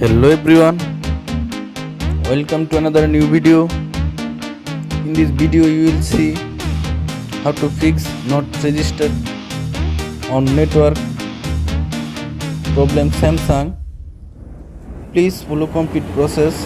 Hello everyone, welcome to another new video. In this video you will see how to fix not registered on network problem Samsung. Please follow complete process.